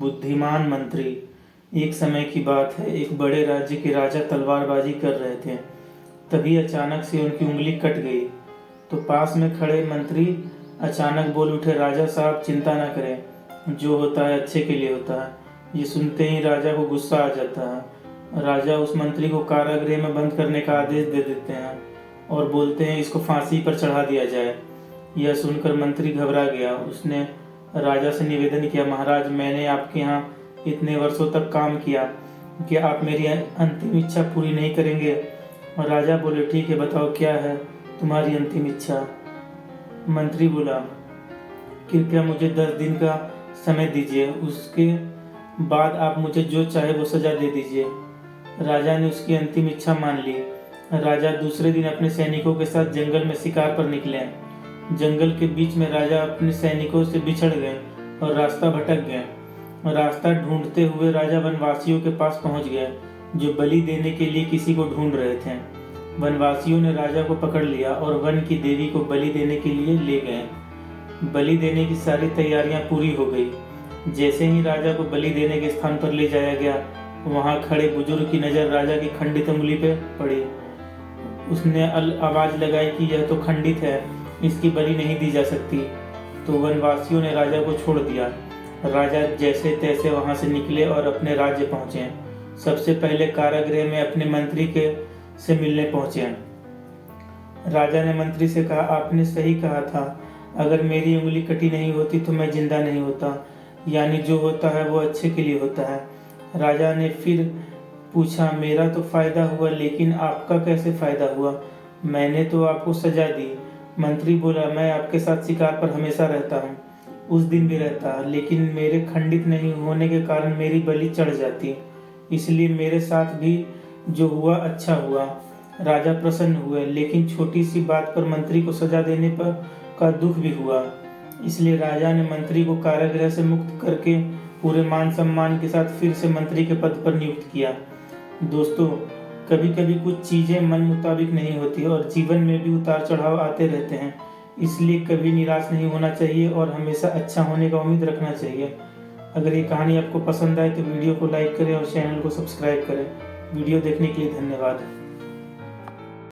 बुद्धिमान मंत्री। एक समय की बात है, एक बड़े राज्य के राजा तलवारबाजी कर रहे थे। तभी अचानक से उनकी उंगली कट गई। तो पास में खड़े मंत्री अचानक बोल उठे, राजा साहब चिंता न करें, जो होता है अच्छे के लिए होता है। ये सुनते ही राजा को गुस्सा आ जाता है। राजा उस मंत्री को कारागृह में बंद करने का आदेश दे देते हैं और बोलते हैं इसको फांसी पर चढ़ा दिया जाए। यह सुनकर मंत्री घबरा गया। उसने राजा से निवेदन किया, महाराज मैंने आपके यहाँ इतने वर्षों तक काम किया, क्या आप मेरी अंतिम इच्छा पूरी नहीं करेंगे? और राजा बोले, ठीक है, बताओ क्या है तुम्हारी अंतिम इच्छा? मंत्री बोला, कृपया मुझे 10 दिन का समय दीजिए, उसके बाद आप मुझे जो चाहे वो सजा दे दीजिए। राजा ने उसकी अंतिम इच्छा मान ली। राजा दूसरे दिन अपने सैनिकों के साथ जंगल में शिकार पर निकले। जंगल के बीच में राजा अपने सैनिकों से बिछड़ गए और रास्ता भटक गए। रास्ता ढूंढते हुए राजा वनवासियों के पास पहुंच गए, जो बलि देने के लिए किसी को ढूंढ रहे थे। वनवासियों ने राजा को पकड़ लिया और वन की देवी को बलि देने के लिए ले गए। बलि देने की सारी तैयारियां पूरी हो गई। जैसे ही राजा को बलि देने के स्थान पर ले जाया गया, वहां खड़े बुजुर्ग की नजर राजा की खंडित उंगली पे पड़ी। उसने आवाज लगाई कि यह तो खंडित है, इसकी बलि नहीं दी जा सकती। तो वनवासियों ने राजा को छोड़ दिया। राजा जैसे तैसे वहां से निकले और अपने राज्य पहुंचे। सबसे पहले कारागृह में अपने मंत्री के से मिलने पहुंचे। राजा ने मंत्री से कहा, आपने सही कहा था, अगर मेरी उंगली कटी नहीं होती तो मैं जिंदा नहीं होता, यानी जो होता है वो अच्छे के लिए होता है। राजा ने फिर पूछा, मेरा तो फायदा हुआ, लेकिन आपका कैसे फायदा हुआ? मैंने तो आपको सजा दी। मंत्री बोला, मैं आपके साथ शिकार पर हमेशा रहता हूँ, उस दिन भी रहता, लेकिन मेरे खंडित नहीं होने के कारण मेरी बलि चढ़ जाती, इसलिए मेरे साथ भी जो हुआ अच्छा हुआ। राजा प्रसन्न हुए, लेकिन छोटी सी बात पर मंत्री को सजा देने पर का दुख भी हुआ। इसलिए राजा ने मंत्री को कारागृह से मुक्त करके पूरे मान सम्मान के साथ फिर से मंत्री के पद पर नियुक्त किया। दोस्तों, कभी कभी कुछ चीजें मन मुताबिक नहीं होती और जीवन में भी उतार चढ़ाव आते रहते हैं। इसलिए कभी निराश नहीं होना चाहिए और हमेशा अच्छा होने का उम्मीद रखना चाहिए। अगर ये कहानी आपको पसंद आए तो वीडियो को लाइक करें और चैनल को सब्सक्राइब करें। वीडियो देखने के लिए धन्यवाद।